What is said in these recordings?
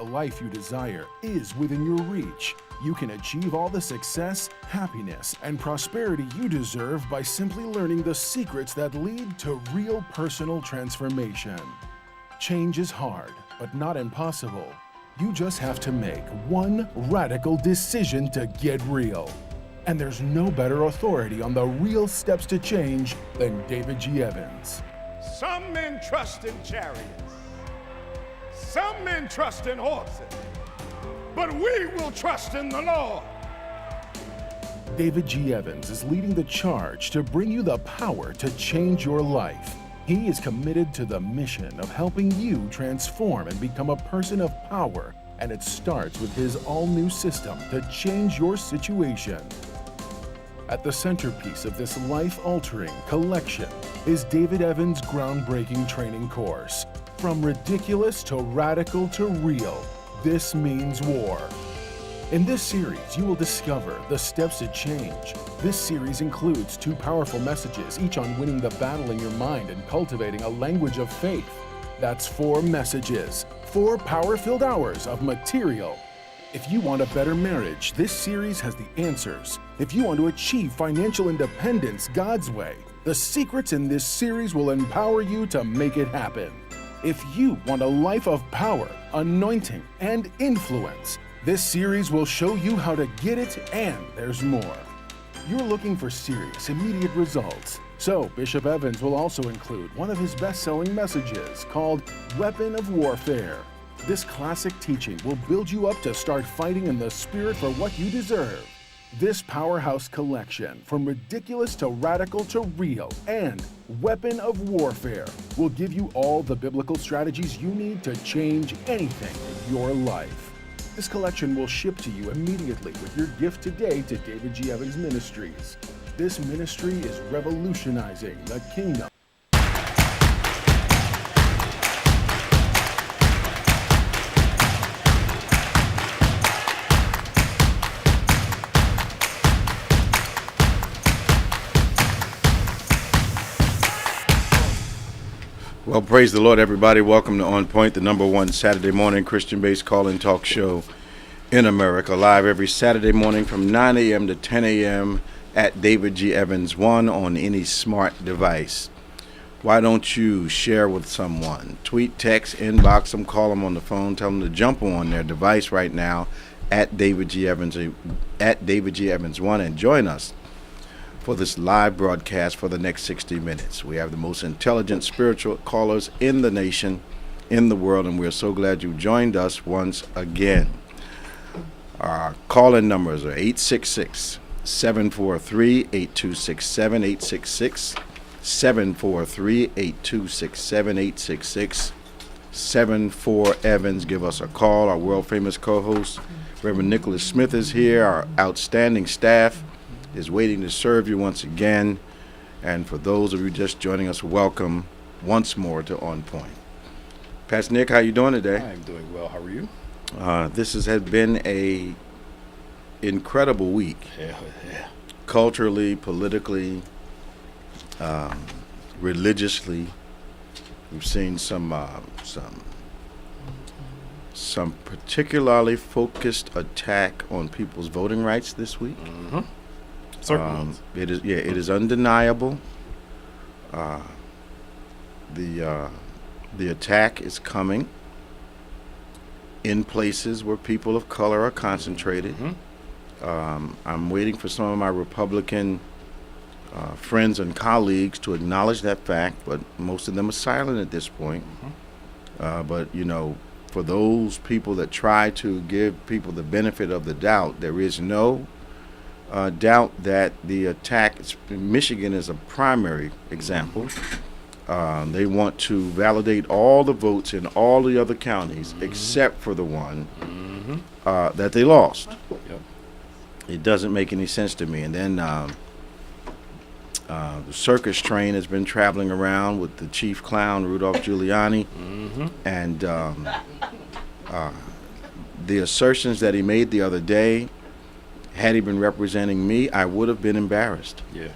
The life you desire is within your reach. You can achieve all the success, happiness, and prosperity you deserve by simply learning the secrets that lead to real personal transformation. Change is hard, but not impossible. You just have to make one radical decision to get real. And there's no better authority on the real steps to change than David G. Evans. Some men trust in chariots. Some men trust in horses. But we will trust in the Lord. David G. Evans is leading the charge to bring you the power to change your life. He is committed to the mission of helping you transform and become a person of power, and it starts with his all-new system to change your situation. At the centerpiece of this life-altering collection is David Evans' groundbreaking training course. From ridiculous to radical to real, this means war. In this series, you will discover the steps to change. This series includes 2 powerful messages, each on winning the battle in your mind and cultivating a language of faith. That's 4 messages, 4 power-filled hours of material. If you want a better marriage, this series has the answers. If you want to achieve financial independence God's way, the secrets in this series will empower you to make it happen. If you want a life of power, anointing, and influence, this series will show you how to get it, and there's more. You're looking for serious, immediate results. So Bishop Evans will also include one of his best-selling messages called Weapon of Warfare. This classic teaching will build you up to start fighting in the spirit for what you deserve. This powerhouse collection, from ridiculous to radical to real, and Weapon of Warfare, will give you all the biblical strategies you need to change anything in your life. This collection will ship to you immediately with your gift today to David G. Evans Ministries. This ministry is revolutionizing the kingdom. Well, praise the Lord, everybody. Welcome to On Point, the #1 Saturday morning Christian-based call-in talk show in America. Live every Saturday morning from 9 a.m. to 10 a.m. at David G. Evans 1 on any smart device. Why don't you share with someone? Tweet, text, inbox them, call them on the phone, tell them to jump on their device right now at David G. Evans 1 and join us for this live broadcast for the next 60 minutes. We have the most intelligent spiritual callers in the nation, in the world, and we're so glad you joined us once again. Our call-in numbers are 866-743-8267, 866-743-8267, 866-74-EVANS. Give us a call. Our world-famous co-host, Reverend Nicholas Smith, is here. Our outstanding staff is waiting to serve you once again. And for those of you just joining us, welcome once more to On Point. Pastor Nick, how you doing today? I'm doing well. How are you? This has been a incredible week. Yeah. Culturally, politically, religiously. We've seen some particularly focused attack on people's voting rights this week. Mm-hmm. It is undeniable. The attack is coming in places where people of color are concentrated. Mm-hmm. I'm waiting for some of my Republican friends and colleagues to acknowledge that fact, but most of them are silent at this point. Mm-hmm. But for those people that try to give people the benefit of the doubt, there is no doubt that the attack in Michigan is a primary example. They want to validate all the votes in all the other counties except for the one that they lost. Yep. It doesn't make any sense to me. And then the circus train has been traveling around with the chief clown, Rudolph Giuliani, and the assertions that he made the other day, had he been representing me, I would have been embarrassed. Yeah.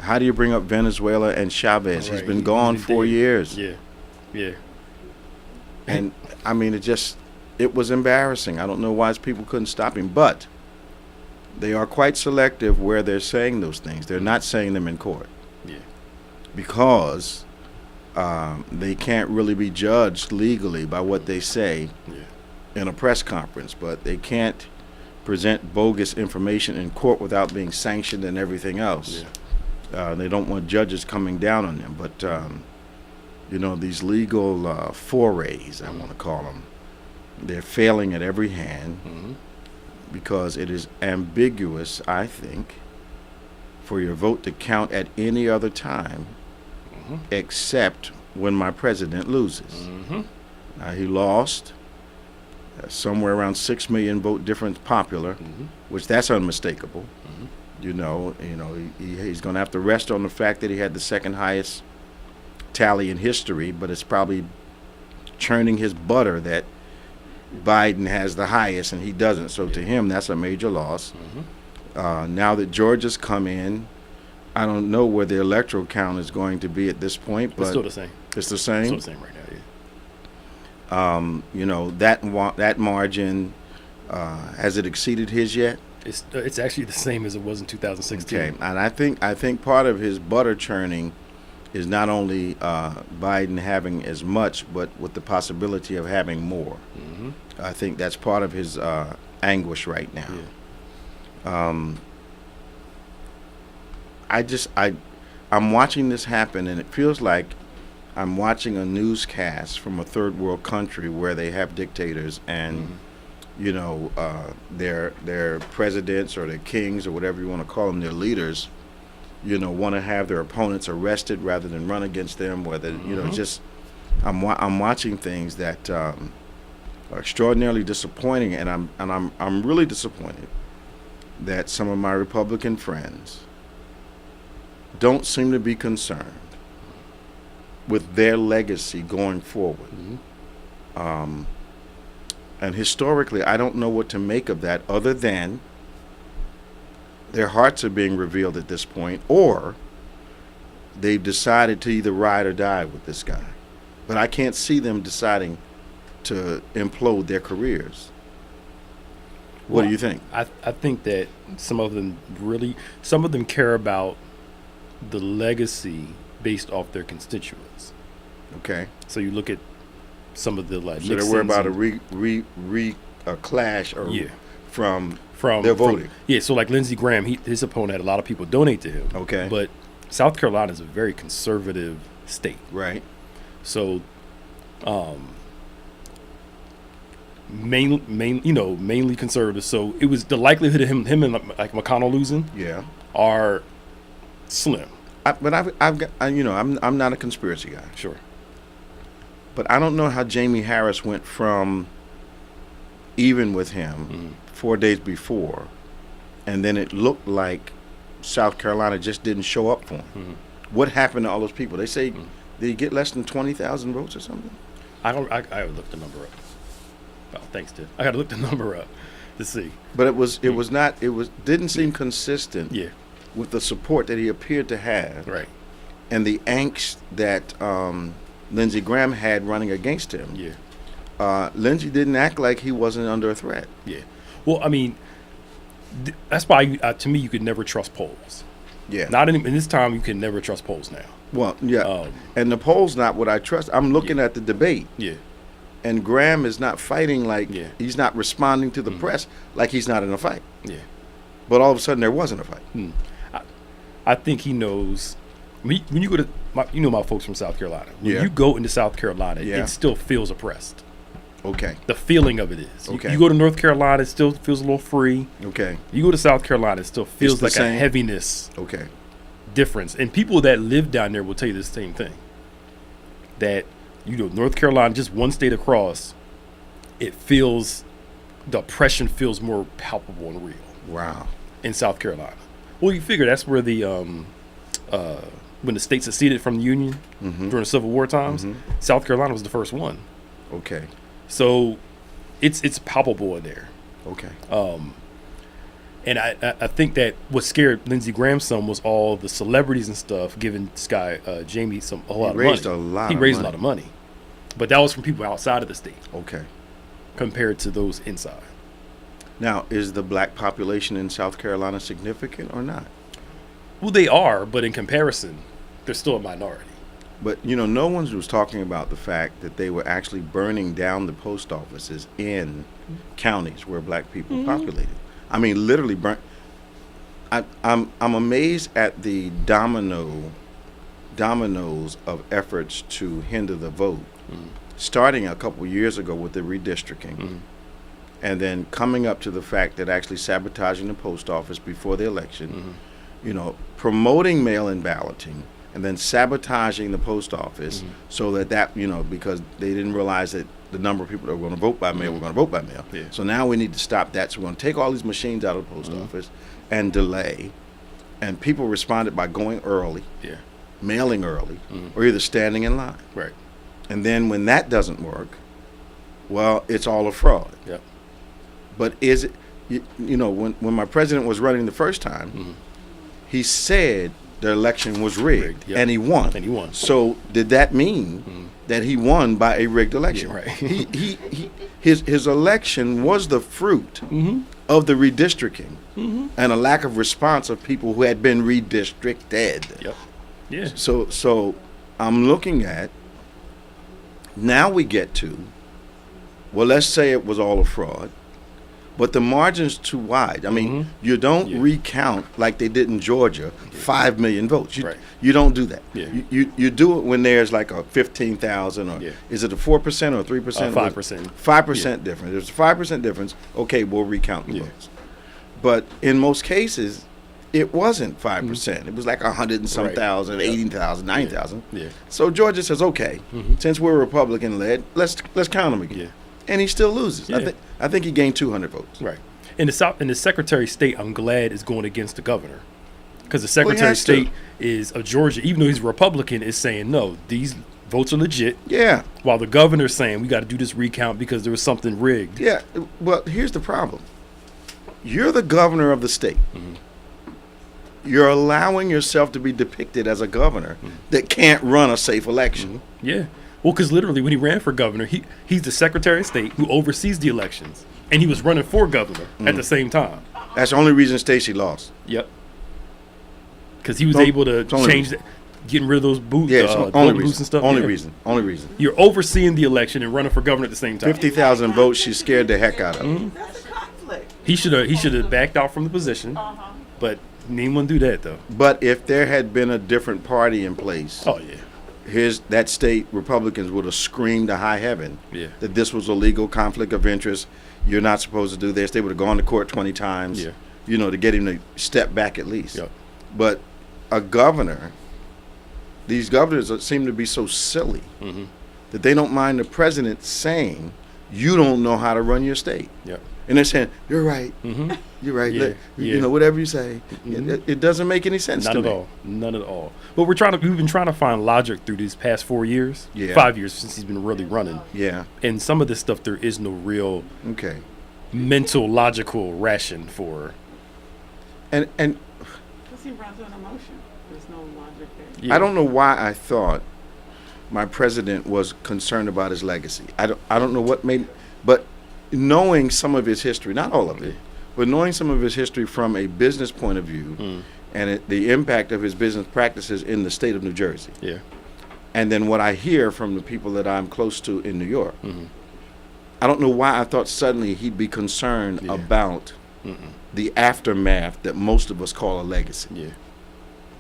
How do you bring up Venezuela and Chavez? Right. He's been gone 4 years. Yeah. Yeah. And I mean, it just, it was embarrassing. I don't know why people couldn't stop him, but they are quite selective where they're saying those things. They're not saying them in court. Yeah. Because they can't really be judged legally by what they say in a press conference, but they can't present bogus information in court without being sanctioned and everything else. They don't want judges coming down on them, but these legal forays, I want to call them, they're failing at every hand because it is ambiguous, I think, for your vote to count at any other time except when my president loses. He lost somewhere around 6 million vote difference popular, which that's unmistakable. He's going to have to rest on the fact that he had the second highest tally in history, but it's probably churning his butter that Biden has the highest and he doesn't. So to him, that's a major loss. Now that Georgia's come in, I don't know where the electoral count is going to be at this point, but it's still the same. It's the same. It's still the same right now. Yeah. That margin, has it exceeded his yet? It's actually the same as it was in 2016. Okay, and I think part of his butter churning is not only Biden having as much, but with the possibility of having more. I think that's part of his anguish right now. I'm watching this happen, and it feels like I'm watching a newscast from a third world country where they have dictators and their presidents or their kings or whatever you want to call them, their leaders, want to have their opponents arrested rather than run against them. Whether I'm watching things that are extraordinarily disappointing, and I'm really disappointed that some of my Republican friends don't seem to be concerned with their legacy going forward. And historically, I don't know what to make of that other than their hearts are being revealed at this point, or they've decided to either ride or die with this guy. But I can't see them deciding to implode their careers. What do you think? I think that some of them care about the legacy based off their constituents. Okay. So you look at some of the So they're worried about a clash or from their voting. So like Lindsey Graham, his opponent had a lot of people donate to him. Okay. But South Carolina is a very conservative state. Right. So mainly conservative. So it was the likelihood of him and like McConnell losing are slim. I'm not a conspiracy guy. Sure. But I don't know how Jamie Harris went from even with him 4 days before, and then it looked like South Carolina just didn't show up for him. What happened to all those people? They say, did he get less than 20,000 votes or something? I would look the number up. Oh, thanks, Ted. I got to look the number up to see. But it didn't seem consistent. With the support that he appeared to have. Right. And the angst that Lindsey Graham had running against him. Lindsey didn't act like he wasn't under a threat. Well, I mean, that's why to me you could never trust polls. Not in this time you can never trust polls now. Well, and the poll's not what I trust. I'm looking at the debate. And Graham is not fighting like he's not responding to the press like he's not in a fight. But all of a sudden there wasn't a fight. I think he knows. When you go to my folks from South Carolina. When you go into South Carolina, it still feels oppressed. Okay. The feeling of it is. Okay. You go to North Carolina, it still feels a little free. Okay. You go to South Carolina, it still feels like same. a heaviness. Okay. Difference. And people that live down there will tell you the same thing. That North Carolina, just one state across, the oppression feels more palpable and real. Wow. In South Carolina. Well, you figure that's where when the state seceded from the Union during the Civil War times, South Carolina was the first one. Okay. So it's palpable in there. Okay. And I think that what scared Lindsey Graham some was all the celebrities and stuff giving this guy Jamie a lot of money. He raised a lot of money. But that was from people outside of the state. Okay. compared to those inside. Now, is the black population in South Carolina significant or not? Well, they are, but in comparison, they're still a minority. But, no one was talking about the fact that they were actually burning down the post offices in counties where black people populated. I mean, literally burnt. I'm amazed at the dominoes of efforts to hinder the vote, starting a couple years ago with the redistricting, and then coming up to the fact that actually sabotaging the post office before the election, promoting mail-in balloting, and then sabotaging the post office so that because they didn't realize that the number of people that were going to vote by mail were going to vote by mail. Yeah. So now we need to stop that. So we're going to take all these machines out of the post office and delay. And people responded by going early, mailing early, or either standing in line. Right. And then when that doesn't work, well, it's all a fraud. Yep. But is it, when my president was running the first time, he said the election was rigged, Yep. and he won. And he won. So did that mean that he won by a rigged election? Yeah, right. His election was the fruit of the redistricting and a lack of response of people who had been redistricted. Yep. Yeah. So I'm looking at, now we get to, well, let's say it was all a fraud, but the margin's too wide. I mean, you don't recount like they did in Georgia 5 million votes. You don't do that. Yeah. You do it when there's like a 15,000 or is it a 4% or 3%? 5%. 5% difference. There's a 5% difference. Okay, we'll recount the votes. But in most cases, it wasn't 5%. It was like 100 and some thousand, 80,000, 90,000. Yeah. So Georgia says, okay, since we're Republican led, let's count them again. Yeah. And he still loses. Yeah. I think he gained 200 votes. Right. And the Secretary of State, I'm glad, is going against the governor. Because the Secretary of has State to. is of Georgia, even though he's a Republican, is saying, no, these votes are legit. Yeah. While the governor's saying, we got to do this recount because there was something rigged. Yeah. Well, here's the problem. You're the governor of the state. You're allowing yourself to be depicted as a governor that can't run a safe election. Yeah. Well, because literally when he ran for governor, he's the Secretary of State who oversees the elections. And he was running for governor at the same time. That's the only reason Stacey lost. Yep. Because he was able to change getting rid of those booths, booths and stuff. Only reason. You're overseeing the election and running for governor at the same time. 50,000 votes, she scared the heck out of. That's a conflict. He should have backed out from the position, but he didn't want to do that though. But if there had been a different party in place, Oh yeah. that state Republicans would have screamed to high heaven that this was a legal conflict of interest. You're not supposed to do this. They would have gone to court 20 times, to get him to step back at least. Yep. But a governor, these governors seem to be so silly that they don't mind the president saying, you don't know how to run your state. Yep. And they're saying, you're right. You're right. Yeah. Whatever you say. It doesn't make any sense to me. None at all. But we've been trying to find logic through these past 4 years. Yeah. 5 years since he's been really running. Yeah. And some of this stuff there is no real Okay. mental, logical ration for. And Because he runs on emotion. There's no logic there. Yeah. I don't know why I thought my president was concerned about his legacy. I don't know what made, but knowing some of his history, not all of it, but knowing some of his history from a business point of view and the impact of his business practices in the state of New Jersey. Yeah. And then what I hear from the people that I'm close to in New York, I don't know why I thought suddenly he'd be concerned about the aftermath that most of us call a legacy. Yeah.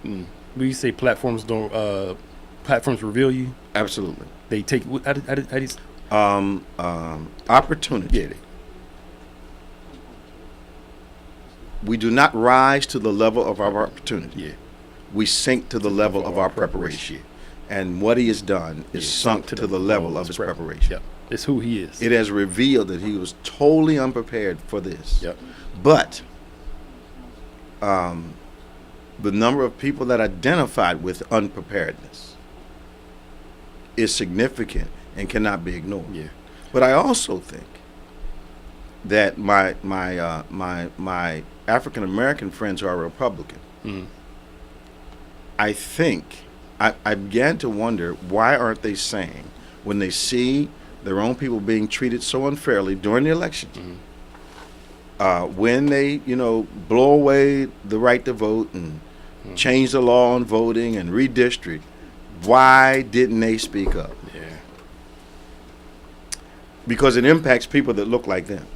When you say platforms reveal you, Absolutely. they take how do you Opportunity. Yeah. We do not rise to the level of our opportunity. Yeah. We sink to the level of our preparation. And what he has done is sunk to the level of his preparation. Yep. It's who he is. It has revealed that he was totally unprepared for this. Yep. But the number of people that identified with unpreparedness is significant and cannot be ignored. Yeah. But I also think that my African American friends who are Republican, I think I began to wonder, why aren't they saying, when they see their own people being treated so unfairly during the election. When they, blow away the right to vote and change the law on voting and redistrict, why didn't they speak up? Yeah. Because it impacts people that look like them.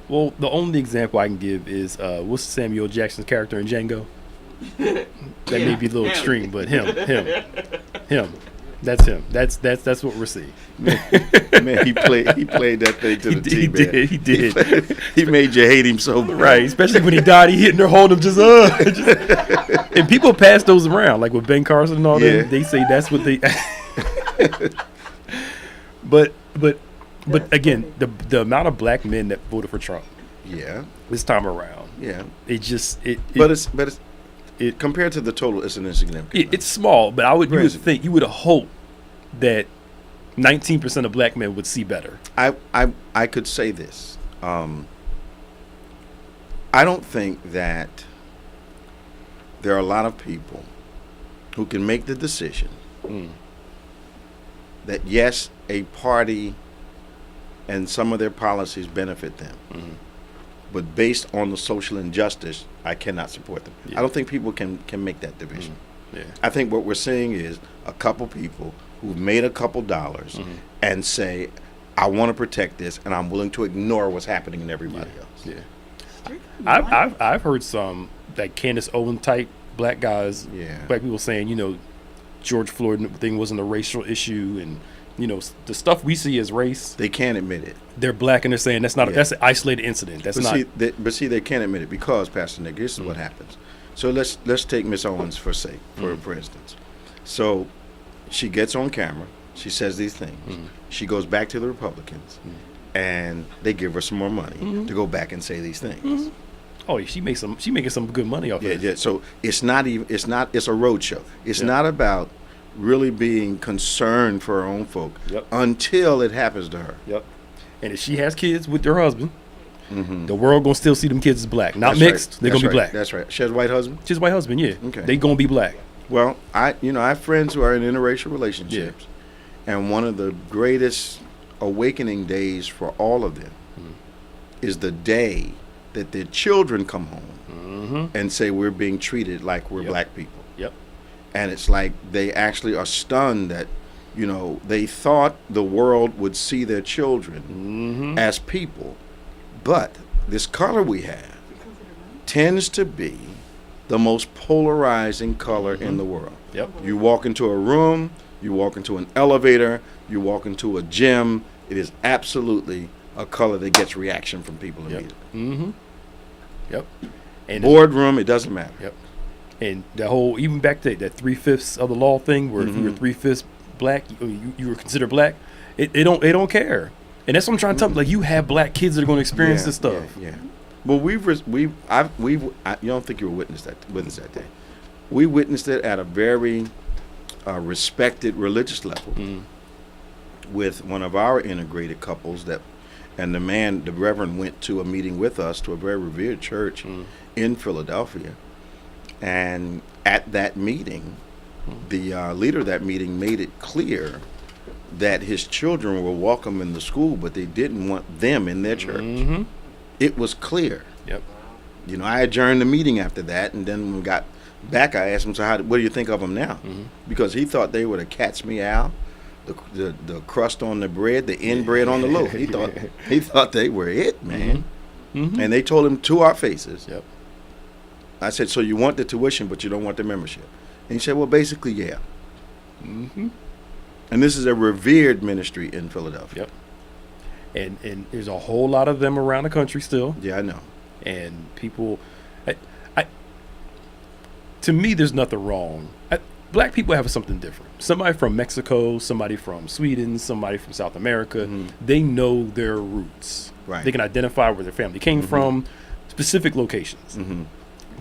Well, the only example I can give is what's Samuel Jackson's character in Django? That may be a little extreme, but him. That's him. That's what we're seeing. Man, he played that thing to the T, man. He did. He made you hate him so bad. Right, especially when he died, he hitting her, holding him just. And people pass those around, like with Ben Carson and all that. They say that's what they. But again, the amount of black men that voted for Trump. Yeah. This time around. Yeah. But it's compared to the total, it's an insignificant. It's small, but you would have hoped that 19% of black men would see better. I could say this. I don't think that there are a lot of people who can make the decision that yes, a party and some of their policies benefit them. But based on the social injustice, I cannot support them. Yeah. I don't think people can make that division. Yeah. I think what we're seeing is a couple people who've made a couple dollars and say, I want to protect this, and I'm willing to ignore what's happening in everybody else. Yeah. I've heard some like Candace Owen type black guys, black people saying, George Floyd thing wasn't a racial issue, and the stuff we see as race. They can't admit it. They're black and they're saying that's not that's an isolated incident. That's not. See, they can't admit it because, Pastor Nick, this is what happens. So let's take Miss Owens for instance. So she gets on camera. She says these things. She goes back to the Republicans, and they give her some more money to go back and say these things. Oh, she making some good money off it. Yeah. So it's a roadshow. It's not about really being concerned for her own folk until it happens to her. Yep. And if she has kids with her husband, the world gonna still see them kids as black, not mixed. They're gonna be black. That's right. She has a white husband. She has a white husband. Yeah. Okay. They gonna be black. Well, I have friends who are in interracial relationships, and one of the greatest awakening days for all of them is the day that their children come home and say we're being treated like we're black people. Yep. And it's like they actually are stunned that, they thought the world would see their children as people, but this color we have tends to be the most polarizing color in the world. Yep. You walk into a room, you walk into an elevator, you walk into a gym, it is absolutely a color that gets reaction from people immediately. Yep. And boardroom, it doesn't matter. Yep. And the whole, even back to that 3/5 of the law thing, where if you were 3/5 black, you were considered black. They don't care, and that's what I'm trying to tell them. Like, you have black kids that are going to experience this stuff. Yeah. Well, you don't think you were witness that day. We witnessed it at a very respected religious level with one of our integrated couples and the Reverend went to a meeting with us to a very revered church in Philadelphia. And at that meeting, the leader of that meeting made it clear that his children were welcome in the school, but they didn't want them in their church. It was clear. Yep. I adjourned the meeting after that, and then when we got back, I asked him, so what do you think of them now? Because he thought they were the cat's meow, the crust on the bread, the inbread on the loaf. He thought they were it, man. And they told him to our faces. Yep. I said, so you want the tuition, but you don't want the membership? And he said, well, basically, yeah. And this is a revered ministry in Philadelphia. Yep. And there's a whole lot of them around the country still. Yeah, I know. And people, to me, there's nothing wrong. Black people have something different. Somebody from Mexico, somebody from Sweden, somebody from South America, they know their roots. Right. They can identify where their family came from, specific locations.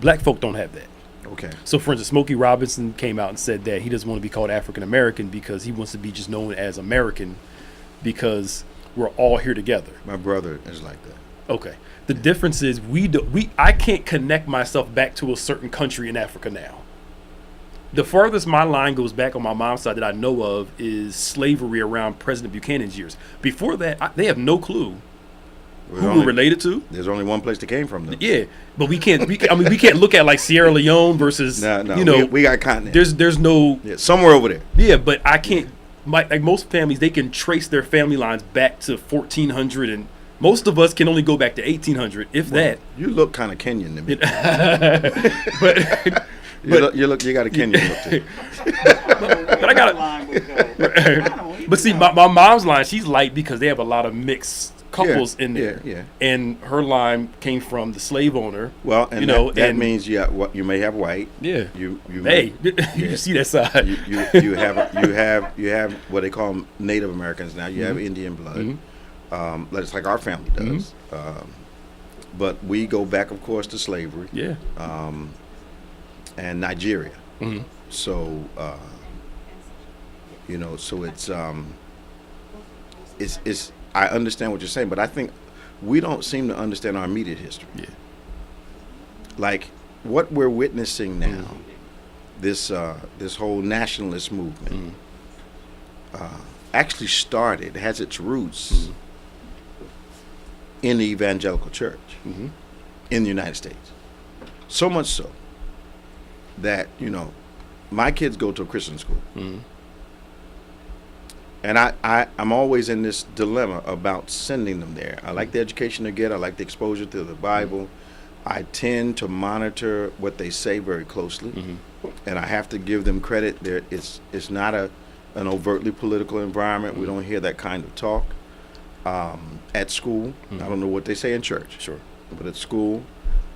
Black folk don't have that. Okay. So, for instance, Smokey Robinson came out and said that he doesn't want to be called African American because he wants to be just known as American because we're all here together. My brother is like that. Okay. The difference is I can't connect myself back to a certain country in Africa now. The farthest my line goes back on my mom's side that I know of is slavery around President Buchanan's years. Before that, they have no clue who we're related to. There's only one place that came from, though. Yeah, but we can't look at like Sierra Leone versus we got continent. There's no somewhere over there. Yeah, but I can't. Like most families, they can trace their family lines back to 1400, and most of us can only go back to 1800, if that. You look kind of Kenyan to me. but you got a Kenyan look too. But I got But see, my mom's line, she's light because they have a lot of mixed couples in there. Yeah. And her line came from the slave owner. Well, and that means you may have white. Yeah. You can see that side. You have what they call them Native Americans now. You have Indian blood. That's like our family does. But we go back, of course, to slavery. Yeah. And Nigeria. So it's I understand what you're saying, but I think we don't seem to understand our immediate history. Yeah. Like what we're witnessing now, this whole nationalist movement actually started, has its roots in the evangelical church in the United States. So much so that, my kids go to a Christian school. And I'm always in this dilemma about sending them there. I like the education they get. I like the exposure to the Bible. I tend to monitor what they say very closely. And I have to give them credit. It's not an overtly political environment. We don't hear that kind of talk at school. I don't know what they say in church. Sure. But at school.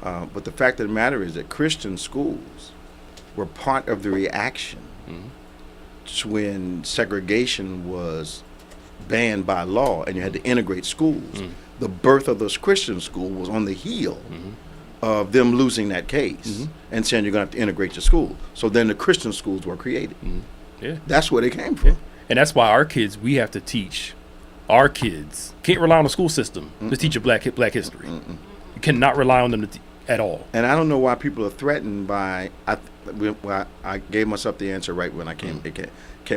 But the fact of the matter is that Christian schools were part of the reaction when segregation was banned by law and you had to integrate schools. The birth of those Christian schools was on the heel of them losing that case and saying you're going to have to integrate your school. So then the Christian schools were created. Yeah. That's where they came from. Yeah. And that's why we have to teach our kids. Can't rely on the school system to teach you black history. You cannot rely on them at all. And I don't know why people are threatened by. I gave myself the answer right when it came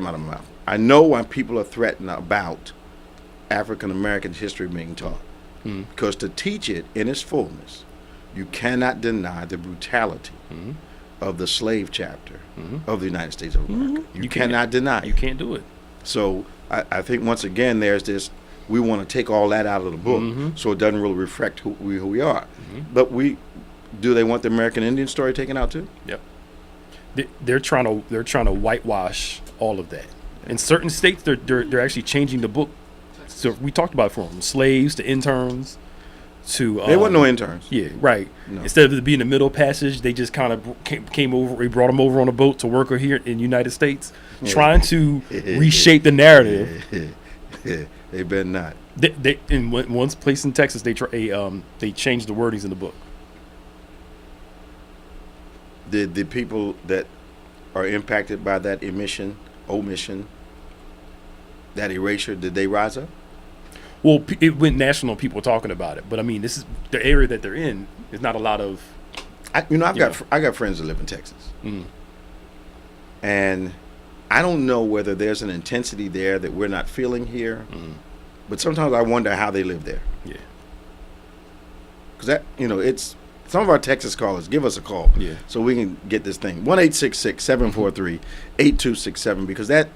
out of my mouth. I know why people are threatened about African American history being taught, because to teach it in its fullness, you cannot deny the brutality of the slave chapter of the United States of America. You cannot deny it. You can't do it. So I think once again there's this. We want to take all that out of the book, so it doesn't really reflect who we are. But do they want the American Indian story taken out too? Yep. They're trying to whitewash all of that. In certain states, they're actually changing the book. So we talked about it from slaves to interns to. There weren't no interns. Yeah, right. No. Instead of it being the middle passage, they just kind of came over. We brought them over on a boat to work here in the United States, trying to reshape the narrative. They better not. They in one place in Texas, they changed the wordings in the book. Did the people that are impacted by that omission, that erasure, did they rise up? Well, it went national. People were talking about it, but I mean, this is the area that they're in. There's not a lot of. I got friends that live in Texas, and I don't know whether there's an intensity there that we're not feeling here, but sometimes I wonder how they live there. Yeah. Because that, it's some of our Texas callers. Give us a call, so we can get this thing 1-866-743-8267 because that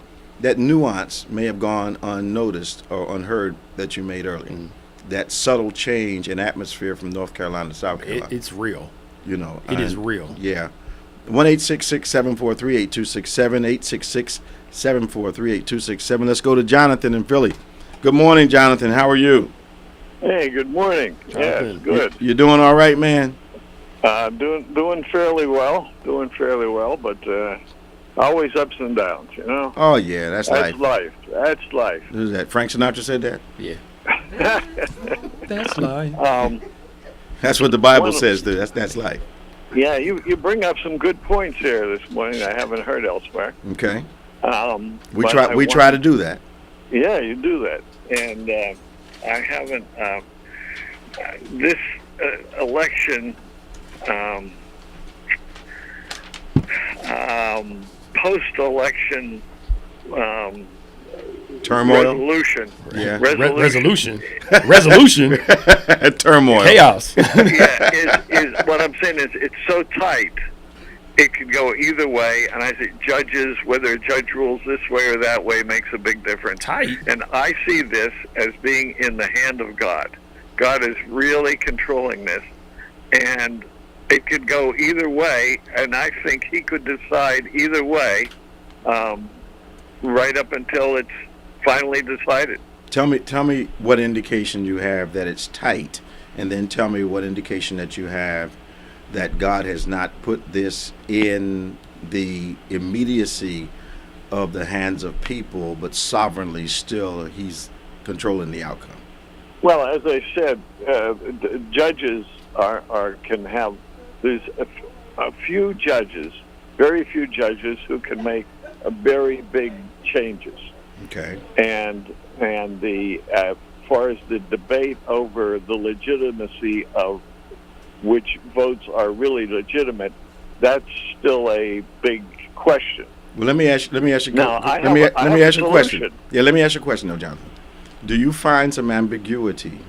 nuance may have gone unnoticed or unheard that you made earlier. That subtle change in atmosphere from North Carolina to South Carolina. It's real. It is real. Yeah. 1-866-743-8267, 866-743-8267. Let's go to Jonathan in Philly. Good morning, Jonathan. How are you? Hey, good morning. Jonathan. Yeah, good. You doing all right, man? Doing fairly well. But always ups and downs, Oh yeah, that's life. That's life. Who's that? Frank Sinatra said that? Yeah. That's life. That's what the Bible says, dude. That's life. Yeah, you bring up some good points here this morning I haven't heard elsewhere. Okay. We try to do that. Yeah, you do that. And I haven't this election post-election Turmoil. resolution. Yeah. Resolution. Resolution. Turmoil. Chaos. Yeah, is what I'm saying is it's so tight. It could go either way, and I think judges, whether a judge rules this way or that way, makes a big difference. Tight. And I see this as being in the hand of God. God is really controlling this, and it could go either way, and I think he could decide either way right up until it's finally decided. Tell me what indication you have that it's tight, and then tell me what indication that you have that God has not put this in the immediacy of the hands of people, but sovereignly still he's controlling the outcome. Well, as I said, judges can have, there's a few judges, very few judges who can make very big changes. Okay. And the as far as the debate over the legitimacy of which votes are really legitimate, that's still a big question. Well, let me ask you. Now, let me ask you a question. solution. Yeah, let me ask you a question, though, Jonathan. Do you find some ambiguity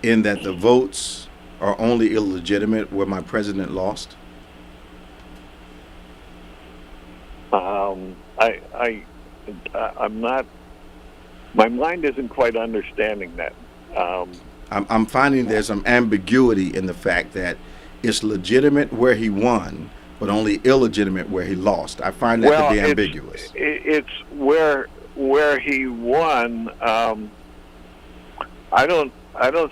in that the votes are only illegitimate where my president lost? I'm not. My mind isn't quite understanding that. I'm finding there's some ambiguity in the fact that it's legitimate where he won, but only illegitimate where he lost. I find that to be ambiguous. It's where he won. I don't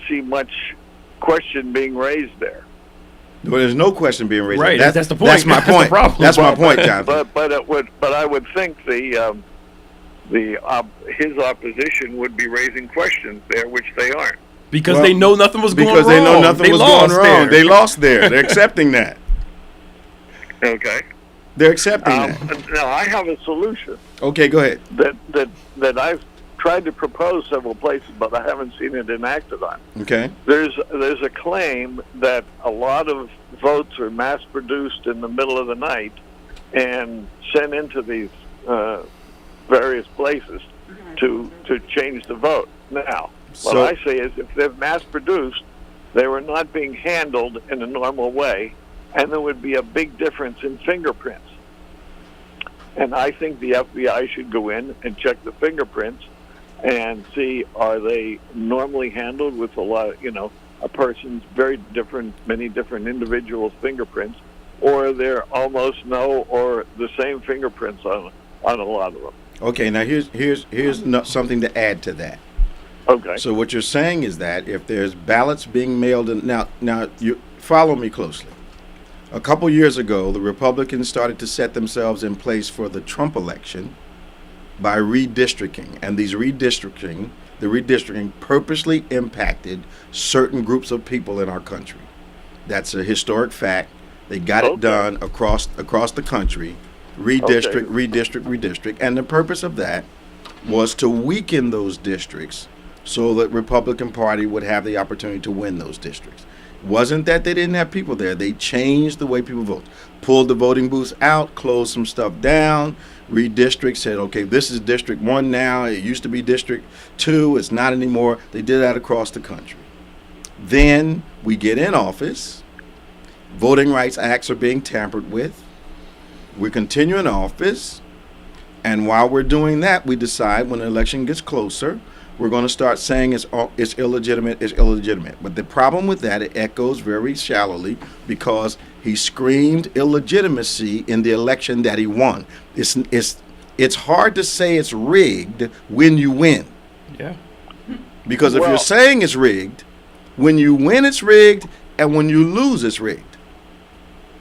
see much question being raised there. Well, there's no question being raised. Right, that's the point. That's my That's the point. problem. That's my point, Jonathan. But I would think his opposition would be raising questions there, which they aren't. Because they know nothing was going wrong. Because they know nothing was going wrong. There. They lost there. They're accepting that. Okay. They're accepting that. Now I have a solution Okay, go ahead. that I've tried to propose several places, but I haven't seen it enacted on. Okay. There's a claim that a lot of votes are mass produced in the middle of the night and sent into these various places to change the vote. Now, what I say is if they're mass produced, they were not being handled in a normal way, and there would be a big difference in fingerprints. And I think the FBI should go in and check the fingerprints and see, are they normally handled with a lot, a person's many different individuals' fingerprints, or are there almost no or the same fingerprints on a lot of them. Okay, now here's something to add to that. Okay. So what you're saying is that if there's ballots being mailed in, now you follow me closely. A couple years ago, the Republicans started to set themselves in place for the Trump election by redistricting, and the redistricting purposely impacted certain groups of people in our country. That's a historic fact. They got it done across the country. Redistrict, and the purpose of that was to weaken those districts so that Republican Party would have the opportunity to win those districts. It wasn't that they didn't have people there. They changed the way people vote, pulled the voting booths out, closed some stuff down, redistrict, said, okay, this is District 1 now. It used to be District 2. It's not anymore. They did that across the country. Then we get in office. Voting Rights Acts are being tampered with. We continue in office, and while we're doing that, we decide when the election gets closer, we're going to start saying it's illegitimate, it's illegitimate. But the problem with that, it echoes very shallowly because he screamed illegitimacy in the election that he won. It's hard to say it's rigged when you win. Yeah. Because if you're saying it's rigged, when you win it's rigged, and when you lose it's rigged.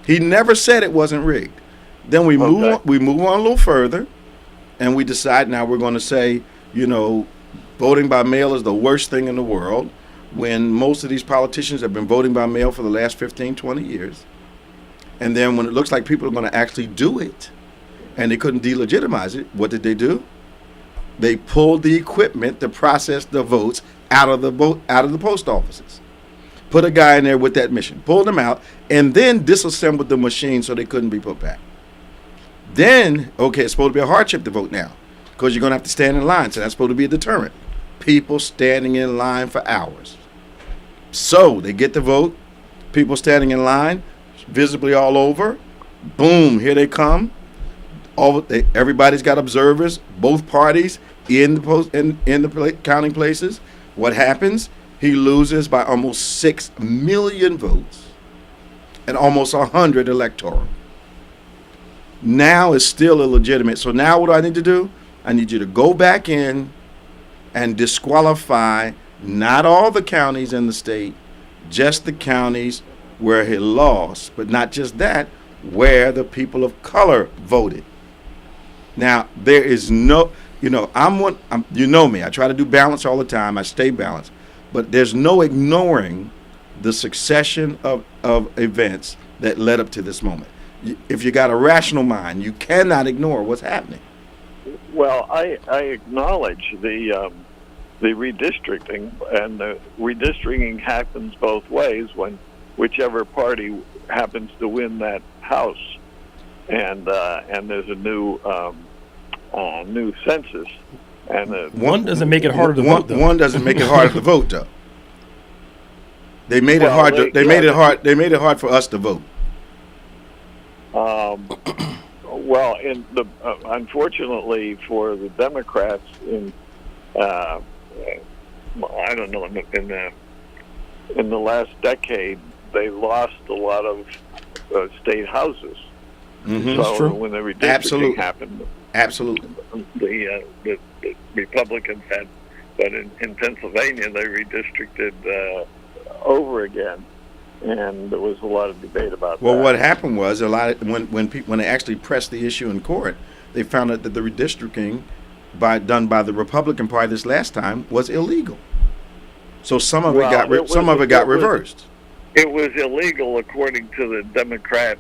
He never said it wasn't rigged. Then we move on a little further, and we decide now we're going to say, voting by mail is the worst thing in the world, when most of these politicians have been voting by mail for the last 15, 20 years. And then when it looks like people are going to actually do it, and they couldn't delegitimize it, what did they do? They pulled the equipment to process the votes out of the post offices. Put a guy in there with that mission, pulled them out, and then disassembled the machine so they couldn't be put back. Then, okay, it's supposed to be a hardship to vote now because you're going to have to stand in line. So that's supposed to be a deterrent. People standing in line for hours. So they get the vote. People standing in line, visibly all over. Boom, here they come. Everybody's got observers, both parties in the counting places. What happens? He loses by almost 6 million votes and almost 100 electoral. Now it's still illegitimate. So now what do I need to do? I need you to go back in and disqualify not all the counties in the state, just the counties where he lost, but not just that, where the people of color voted. Now, there is no, you know me, I try to do balance all the time, I stay balanced, but there's no ignoring the succession of events that led up to this moment. If you got a rational mind, you cannot ignore what's happening. Well, I acknowledge the redistricting, and the redistricting happens both ways when whichever party happens to win that house, and there's a new census, and one doesn't make it harder to vote, though. One doesn't make it harder to vote, though. They made it hard. They made it hard for us to vote. Well, unfortunately for the Democrats, I don't know, in the last decade, they lost a lot of state houses. Mm-hmm. So when the redistricting happened, absolutely, the Republicans had, but in Pennsylvania they redistricted over again. And there was a lot of debate about that. Well, what happened was when they actually pressed the issue in court, they found out that the redistricting done by the Republican Party this last time was illegal. So some of it got reversed. It was illegal according to the Democrat.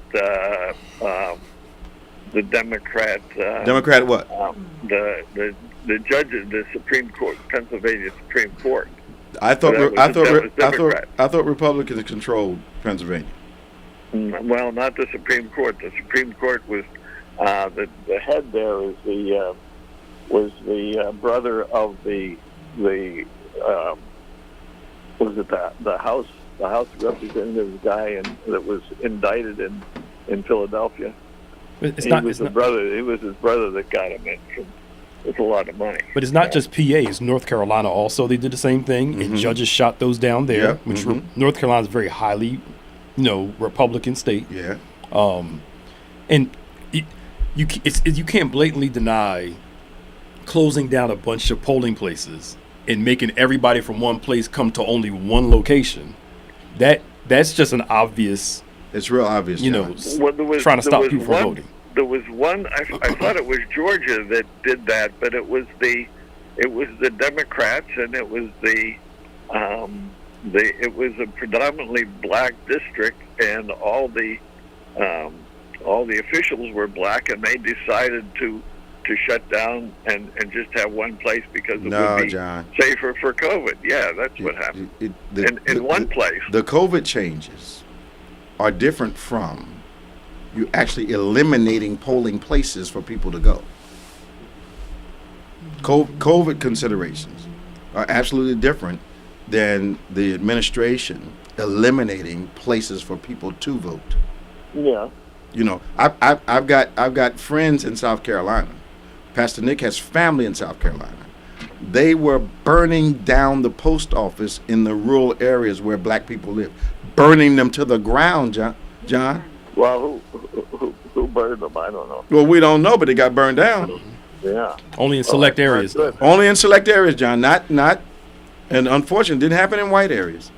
Democrat what? The judges, the Supreme Court, Pennsylvania Supreme Court. I thought Republicans controlled Pennsylvania. Well, not the Supreme Court. The Supreme Court was the head there is the brother of the House of Representatives guy that was indicted in Philadelphia. But He was his brother that got him in with a lot of money. But it's not just PA, it's North Carolina also. They did the same thing, Mm-hmm. and judges shot those down there, Yeah. which Mm-hmm. North Carolina is a very highly, Republican state. Yeah. And you can't blatantly deny closing down a bunch of polling places and making everybody from one place come to only one location. That's just an obvious. It's real obvious. Trying to stop people from voting. There was one. I thought it was Georgia that did that, but it was the Democrats, and it was it was a predominantly black district, and all the officials were black, and they decided to shut down and just have one place because it would be safer for COVID. Yeah, that's what happened. In one place. The COVID changes are different from you actually eliminating polling places for people to go. COVID considerations are absolutely different than the administration eliminating places for people to vote. Yeah. I've got friends in South Carolina. Pastor Nick has family in South Carolina. They were burning down the post office in the rural areas where black people live, burning them to the ground, John. Well, who burned them? I don't know. Well, we don't know, but they got burned down. Yeah. Only in select areas, though. Only in select areas, John. Not, and unfortunately, it didn't happen in white areas.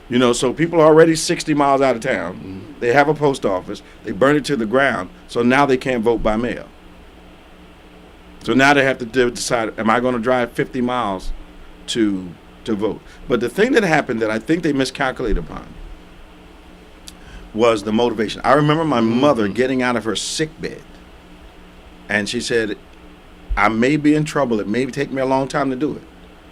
Yeah. So people are already 60 miles out of town. Mm-hmm. They have a post office. They burn it to the ground. So now they can't vote by mail. So now they have to decide, am I going to drive 50 miles to vote? But the thing that happened that I think they miscalculated upon was the motivation. I remember my mother getting out of her sick bed, and she said, I may be in trouble. It may take me a long time to do it.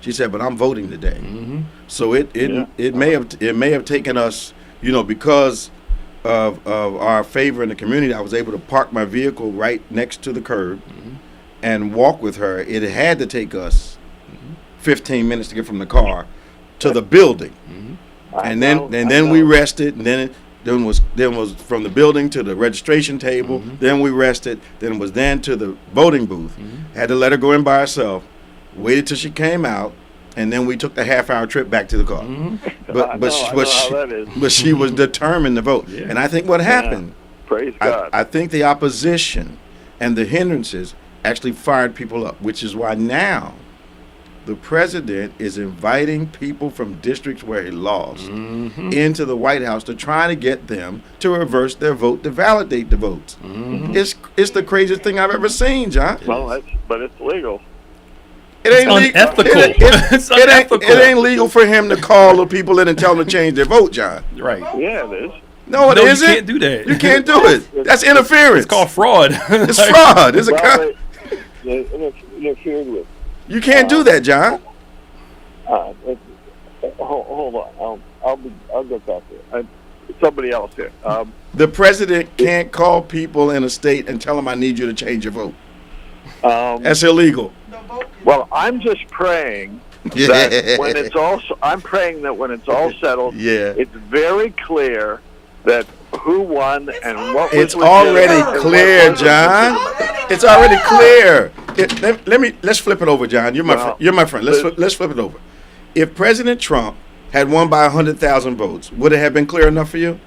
She said, but I'm voting today. Mm-hmm. So it may have taken us, because of our favor in the community, I was able to park my vehicle right next to the curb and walk with her. It had to take us 15 minutes to get from the car to the building, and then we rested, and then was from the building to the registration table. Then we rested. Then it was to the voting booth. Had to let her go in by herself. Waited till she came out, and then we took the half-hour trip back to the car. But she was determined to vote. Yeah. And I think what happened, praise God, I think the opposition and the hindrances actually fired people up, which is why now the president is inviting people from districts where he lost into the White House to try to get them to reverse their vote, to validate the votes. It's the craziest thing I've ever seen, John. Well, but it's legal. It ain't unethical. It's unethical. It ain't legal for him to call the people in and tell them to change their vote, John. Right. Yeah, it is. No, it isn't. You can't do that. You can't do it. That's interference. It's called fraud. It's fraud. It's Interfered with. You can't do that, John. Hold on. I'll get back there. Somebody else here. The president can't call people in a state and tell them, I need you to change your vote. That's illegal. Well, I'm just praying that when it's all. I'm praying that when it's all settled, it's very clear that who won and what was. It's already clear, John. It's already clear. Let's flip it over, John. You're my friend. Let's flip it over. If President Trump had won by 100,000 votes, would it have been clear enough for you?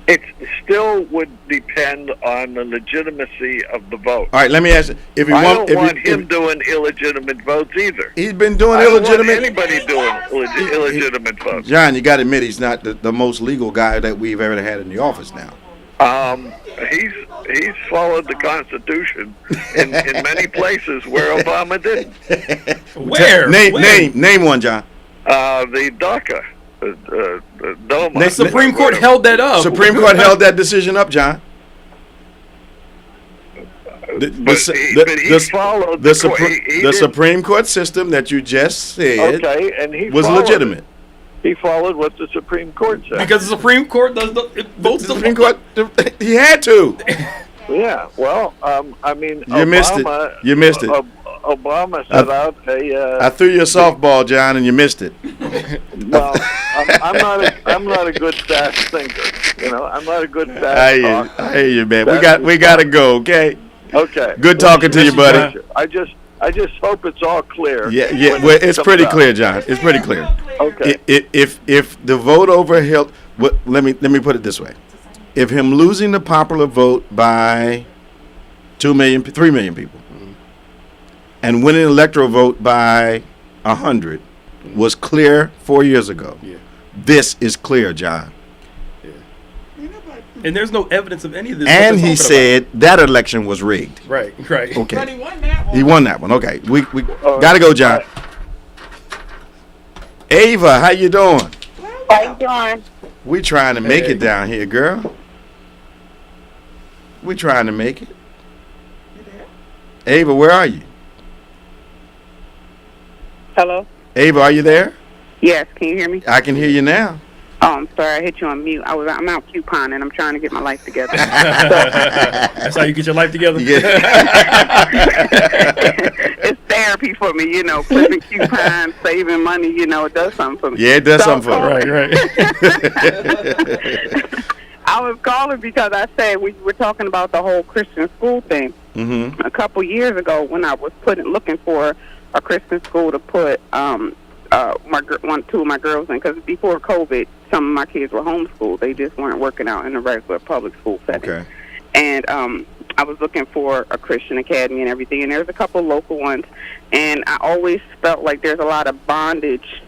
It still would depend on the legitimacy of the vote. All right, let me ask you. I don't want him doing illegitimate votes either. He's been doing illegitimate. I don't want anybody doing illegitimate votes. John, you got to admit he's not the most legal guy that we've ever had in the office now. He's followed the Constitution in many places where Obama didn't. Where? Name one, John. The DACA. DOMA. The Supreme Court held that up. Supreme Court held that decision up, John. The Supreme Court system that you just said was legitimate. He followed what the Supreme Court said. Because the Supreme Court votes the Supreme Court. He had to. Yeah. Well, I mean, you missed it. Obama set out a. I threw you a softball, John, and you missed it. Well, I'm not a good fast thinker. You know, I'm not a good fast talker. I hear you, man. We got to go. Okay. Okay. Good talking to you, buddy. I just hope it's all clear. Yeah. Well, it's pretty clear, John. It's pretty clear. Okay. If the vote over held, let me put it this way: if him losing the popular vote by 3 million people, and winning the electoral vote by 100 was clear 4 years ago. Yeah. This is clear, John. Yeah. And there's no evidence of any of this. And he said that election was rigged. Right. Okay. But he won that one. He won that one. Okay. We got to go, John. Ava, how you doing? How you doing? We trying to make it down here, girl. We trying to make it. Ava, where are you? Hello? Ava, are you there? Yes, can you hear me? I can hear you now. Oh, I'm sorry, I hit you on mute. I'm out couponing. I'm trying to get my life together. That's how you get your life together? Yeah. It's therapy for me, you know, flipping coupons, saving money, you know, it does something for me. Yeah, it does something for me. Right. I was calling because I said we were talking about the whole Christian school thing. Mm-hmm. A couple years ago when I was looking for a Christian school to put two of my girls in, because before COVID, some of my kids were homeschooled. They just weren't working out in a regular public school setting. Okay. And I was looking for a Christian academy and everything, and there's a couple local ones. And I always felt like there's a lot of bondage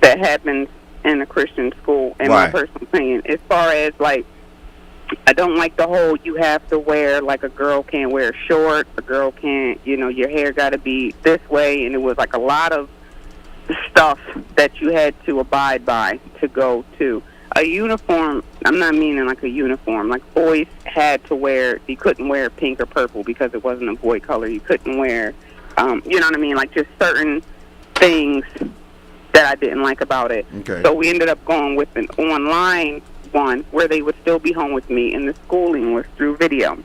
that happens in a Christian school, in my personal opinion. As far as, like, I don't like the whole you have to wear, like, a girl can't wear short, a girl can't, you know, your hair got to be this way. And it was like a lot of stuff that you had to abide by to go to. A uniform, I'm not meaning like a uniform. Like, boys had to wear, you couldn't wear pink or purple because it wasn't a boy color. You couldn't wear, you know what I mean? Like, just certain things that I didn't like about it. Okay. So we ended up going with an online one where they would still be home with me, and the schooling was through video.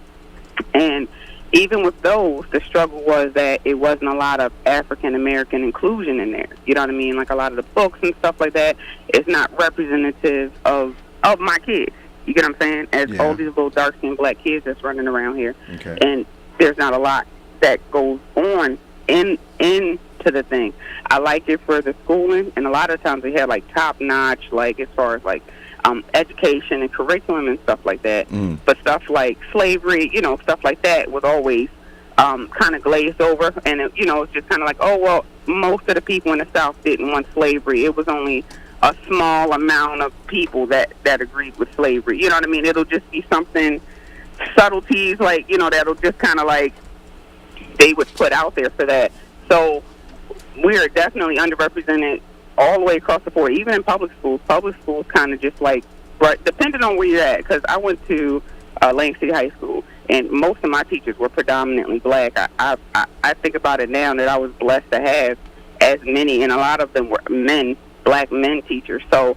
And even with those, the struggle was that it wasn't a lot of African American inclusion in there. You know what I mean? Like a lot of the books and stuff like that is not representative of my kids. You get what I'm saying? As all these little dark-skinned black kids that's running around here. Okay. And there's not a lot that goes on into the thing. I like it for the schooling, and a lot of times they have like top-notch, like as far as like education and curriculum and stuff like that. But stuff like slavery, you know, stuff like that was always kind of glazed over, and it, you know, it's just kind of like, oh well, most of the people in the South didn't want slavery. It was only a small amount of people that agreed with slavery. You know what I mean? It'll just be something, subtleties, like, you know, that'll just kind of like they would put out there for that. So we are definitely underrepresented all the way across the board, even in public schools. Public schools kind of just like, right, depending on where you're at, because I went to Langston City High School, and most of my teachers were predominantly black. I think about it now that I was blessed to have as many, and a lot of them were men, black men teachers. So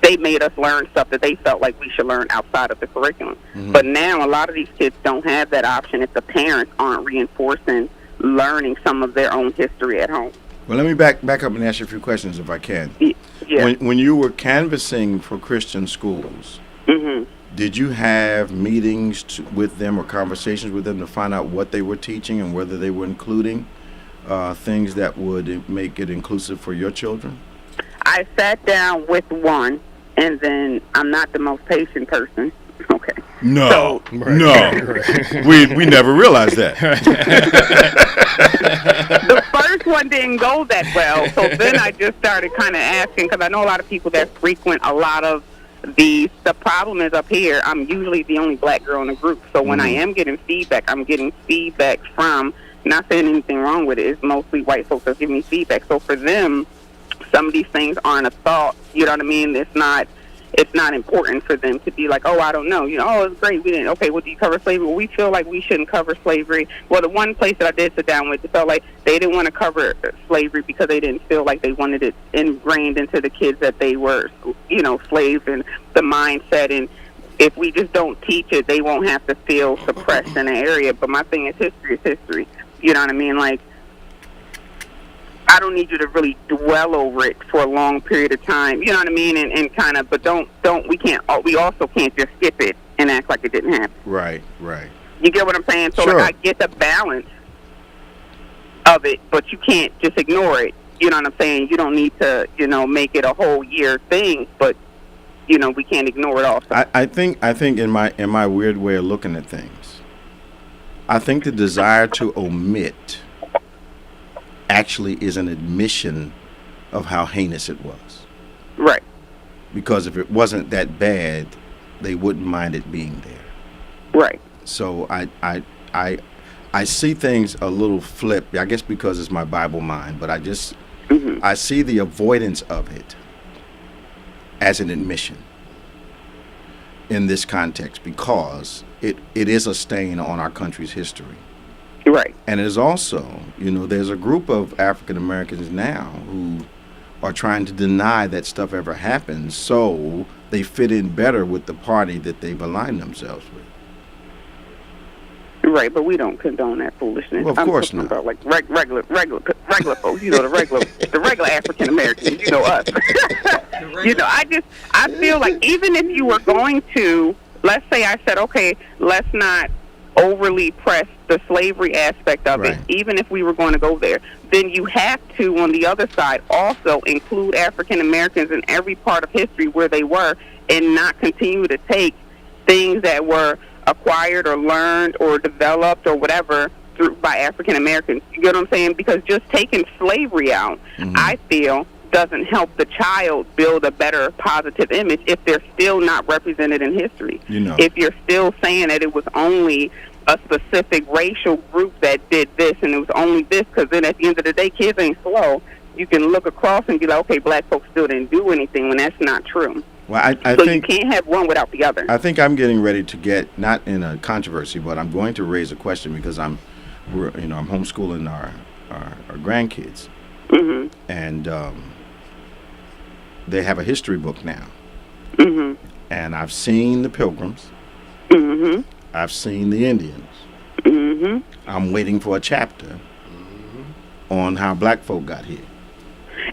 they made us learn stuff that they felt like we should learn outside of the curriculum. But now a lot of these kids don't have that option if the parents aren't reinforcing learning some of their own history at home. Well, let me back up and ask you a few questions if I can. Yeah. When you were canvassing for Christian schools, did you have meetings with them or conversations with them to find out what they were teaching and whether they were including things that would make it inclusive for your children? I sat down with one, and then I'm not the most patient person. Okay. No, So, we never realized that. the first one didn't go that well, so then I just started kind of asking, because I know a lot of people that frequent a lot of these. The problem is up here, I'm usually the only black girl in the group, so when I am getting feedback, I'm getting feedback from, not saying anything wrong with it, it's mostly white folks that give me feedback. So for them, some of these things aren't a thought, you know what I mean? It's not important for them to be like, oh, I don't know. You know, oh, it's great. We didn't. Okay, well, do you cover slavery? Well, we feel like we shouldn't cover slavery. Well, the one place that I did sit down with, it felt like they didn't want to cover slavery because they didn't feel like they wanted it ingrained into the kids that they were, you know, slaves, and the mindset. And if we just don't teach it, they won't have to feel suppressed in an area. But my thing is history. You know what I mean? Like, I don't need you to really dwell over it for a long period of time. You know what I mean? And kind of, but we also can't just skip it and act like it didn't happen. Right. You get what I'm saying? So Sure. like, I get the balance of it, but you can't just ignore it. You know what I'm saying? You don't need to, you know, make it a whole year thing, but, you know, we can't ignore it also. I think in my weird way of looking at things, I think the desire to omit actually is an admission of how heinous it was. Right. Because if it wasn't that bad, they wouldn't mind it being there. Right. So I see things a little flip, I guess because it's my Bible mind, but I see the avoidance of it as an admission in this context, because it is a stain on our country's history. Right. And it is also, you know, there's a group of African Americans now who are trying to deny that stuff ever happened, so they fit in better with the party that they've aligned themselves with. Right, but we don't condone that foolishness. Well, of course not. I'm talking about like regular folks, you know, the regular African Americans, you know, us. You know, I feel like even if you were going to, let's say I said, okay, let's not overly press the slavery aspect of it, even if we were going to go there, then you have to, on the other side, also include African Americans in every part of history where they were, and not continue to take things that were acquired or learned or developed or whatever by African Americans. You get what I'm saying? Because just taking slavery out, I feel, doesn't help the child build a better positive image if they're still not represented in history. You know. If you're still saying that it was only a specific racial group that did this and it was only this, because then at the end of the day, kids ain't slow. You can look across and be like, okay, black folks still didn't do anything, when that's not true. Well, I so think you can't have one without the other. I think I'm getting ready to get, not in a controversy, but I'm going to raise a question, because I'm homeschooling our grandkids, and they have a history book now. Mhm. And I've seen the Pilgrims. Mhm. I've seen the Indians. Mhm. I'm waiting for a chapter on how black folk got here.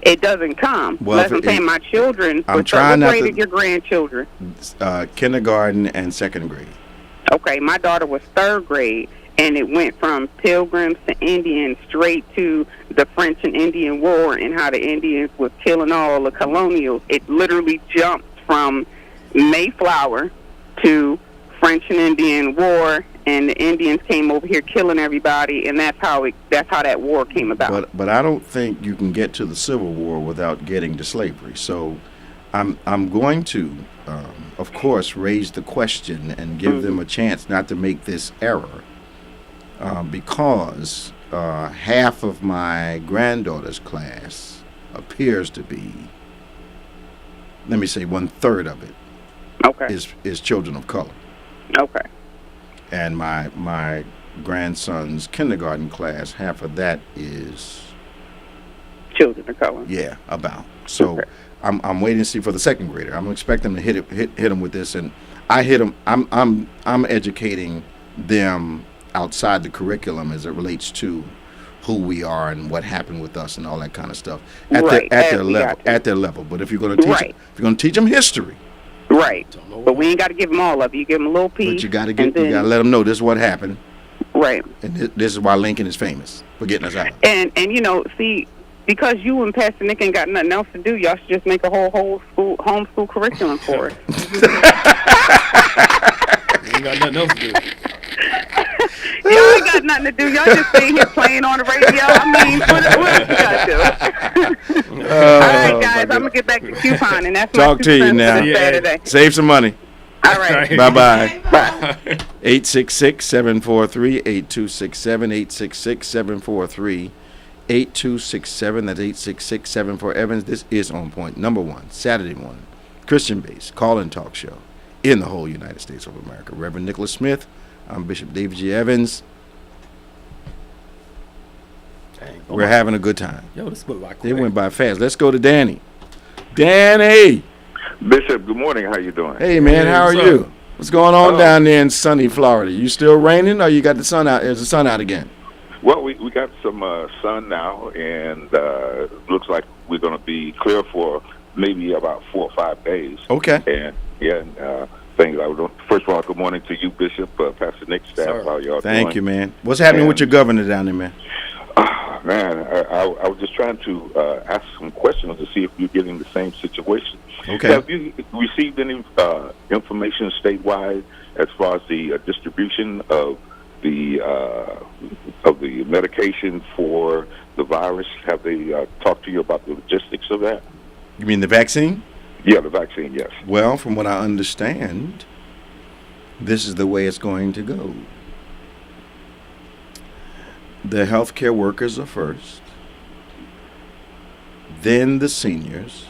It doesn't come. Well, That's what I'm if it- saying. My children. I'm what trying not grade to- are your grandchildren? Kindergarten and second grade. Okay, my daughter was 3rd grade, and it went from Pilgrims to Indians straight to the French and Indian War and how the Indians was killing all the colonials. It literally jumped from Mayflower to French and Indian War, and the Indians came over here killing everybody, and that's how that war came about. But I don't think you can get to the Civil War without getting to slavery. So I'm going to, of course, raise the question and give them a chance not to make this error, because half of my granddaughter's class appears to be, let me say 1/3 of it Okay. is children of color. Okay. And my grandson's kindergarten class, half of that is, Children of color. yeah, about. So Okay. I'm waiting to see for the second grader. I'm expecting to hit them with this, and I hit them. I'm educating them outside the curriculum as it relates to who we are and what happened with us and all that kind of stuff at Right, their as we level. got to. At their level. But if you're going to teach, Right. if you're going to teach them history, Right. But we ain't got to give them all of it. You give them a little piece. but you got to and then- let them know this is what happened, Right. and this is why Lincoln is famous for getting us out. And see, because you and Pastor Nick ain't got nothing else to do, y'all should just make a whole homeschool curriculum for us. We ain't got nothing else to do. Y'all ain't got nothing to do. Y'all just sitting here playing on the radio. I mean, what else you got to do? All right, guys, I'm going to get back to couponing. That's Talk my to you 2 cents now. for this Yeah. Saturday. Save some money. All right. Bye-bye. Bye. 866-743-8267, 866-743-8267. That's 866-74-EVANS. This is On Point, #1, Saturday morning, Christian-based call-in talk show in the whole United States of America. Reverend Nicholas Smith. I'm Bishop David G. Evans. Dang. We're having a good time. Yo, this went by It quick. went by fast. Let's go to Danny. Danny! Bishop, good morning. How you doing? Hey, man, Hey, how are what's you? up? What's going on down there in sunny Florida? You still raining, or you got the sun out? Is the sun out again? Well, we got some sun now, and looks like we're going to be clear for maybe about 4 or 5 days. Okay. And things I would. First of all, good morning to you, Bishop, Pastor Nick, staff. Sir. How y'all Thank doing? you, man. What's happening with And- your governor down there, man? Man, I was just trying to ask some questions to see if you're getting the same situation. Okay. Have you received any information statewide as far as the distribution of the medication for the virus? Have they talked to you about the logistics of that? You mean the vaccine? Yeah, the vaccine, yes. Well, from what I understand, this is the way it's going to go. The healthcare workers are first, then the seniors,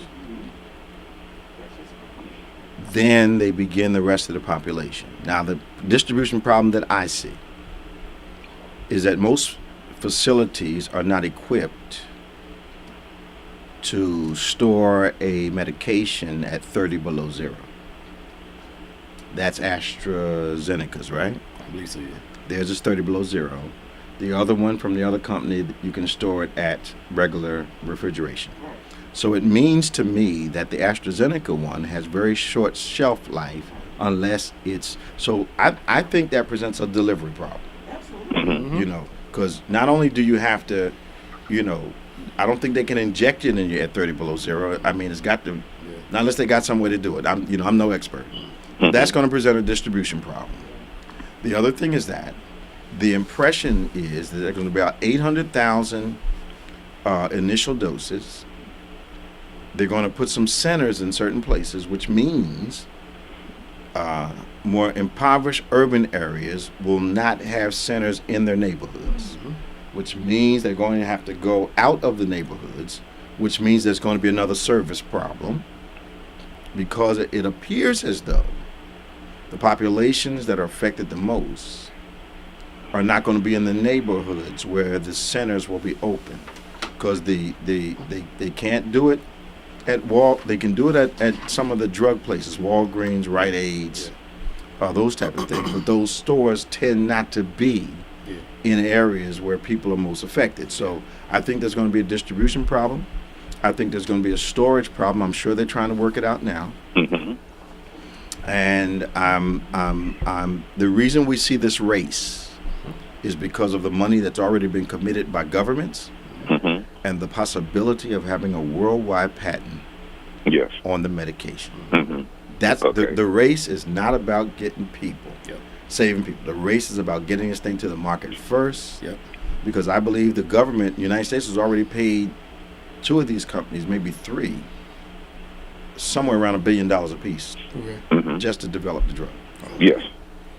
then they begin the rest of the population. Now, the distribution problem that I see is that most facilities are not equipped to store a medication at 30 below zero. That's AstraZeneca's, right? I believe so, yeah. Theirs is 30 below zero. The other one from the other company, you can store it at regular refrigeration. So it means to me that the AstraZeneca one has very short shelf life unless it's... So I think that presents a delivery problem. Absolutely. You know, because not only do you have to, I don't think they can inject it in you at 30 below zero. I mean, it's got to, not unless they got some way to do it. I'm no expert. That's going to present a distribution problem. The other thing is that the impression is that there's going to be about 800,000 initial doses. They're going to put some centers in certain places, which means more impoverished urban areas will not have centers in their neighborhoods, which means they're going to have to go out of the neighborhoods, which means there's going to be another service problem, because it appears as though the populations that are affected the most are not going to be in the neighborhoods where the centers will be open, because they can't do it They can do it at some of the drug places, Walgreens, Rite Aids, those type of things. But those stores tend not to be in areas where people are most affected. So I think there's going to be a distribution problem. I think there's going to be a storage problem. I'm sure they're trying to work it out now. Mm-hmm. And the reason we see this race is because of the money that's already been committed by governments and the possibility of having a worldwide patent on the medication. That's the race is not about getting people, saving people. The race is about getting this thing to the market first. Because I believe the government, the United States, has already paid 2 of these companies, maybe 3, somewhere around $1 billion a piece, just to develop the drug. Yes.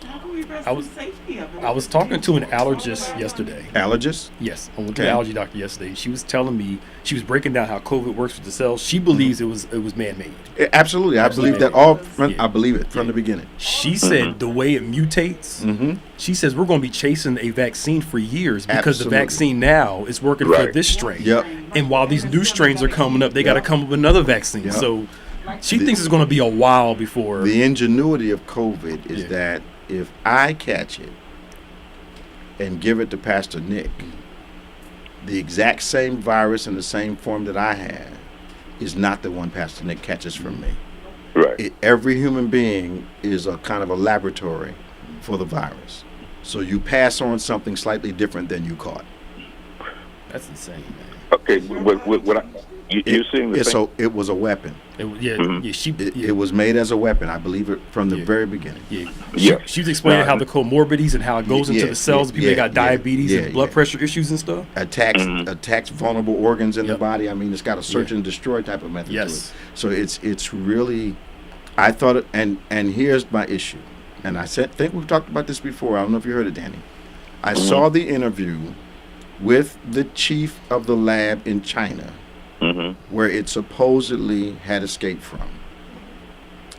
How can we rest the safety of it? I was talking to an allergist yesterday. Allergist? Yes, I went to the allergy doctor yesterday. She was telling me, she was breaking down how COVID works with the cells. She believes it was man-made. Absolutely, I believe that I believe it from the beginning. She said the way it mutates. She says we're going to be chasing a vaccine for years because the vaccine now is working for this strain. And while these new strains are coming up, they got to come up with another vaccine. So she thinks it's going to be a while before. The ingenuity of COVID is that if I catch it and give it to Pastor Nick, the exact same virus in the same form that I have is not the one Pastor Nick catches from me. Right. Every human being is a kind of a laboratory for the virus. So you pass on something slightly different than you caught. That's insane, man. Okay, you're seeing the thing? So it was a weapon. It was made as a weapon. I believe it from the very beginning. She was explaining how the comorbidities and how it goes into the cells. People that got diabetes and blood pressure issues and stuff. Attacks vulnerable organs in the body. I mean, it's got a search and destroy type of method to it. So it's really, I thought it, and here's my issue. And I think we've talked about this before. I don't know if you heard it, Danny. I saw the interview with the chief of the lab in China, where it supposedly had escaped from,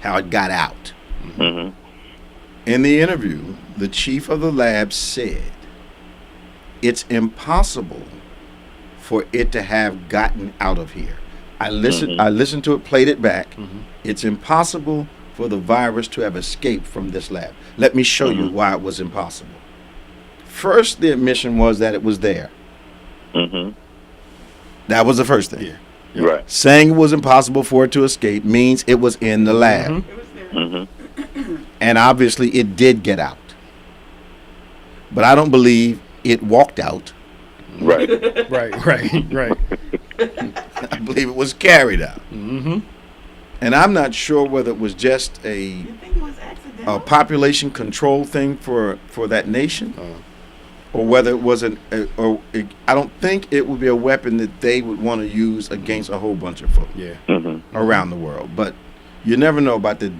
how it got out. In the interview, the chief of the lab said it's impossible for it to have gotten out of here. I listened to it, played it back. It's impossible for the virus to have escaped from this lab. Let me show you why it was impossible. First, the admission was that it was there. That was the first thing. Right. Saying it was impossible for it to escape means it was in the lab. It was there. And obviously it did get out. But I don't believe it walked out. Right. right. I believe it was carried out. And I'm not sure whether it was just a population control thing for that nation, or whether it was I don't think it would be a weapon that they would want to use against a whole bunch of folk around the world. But you never know about the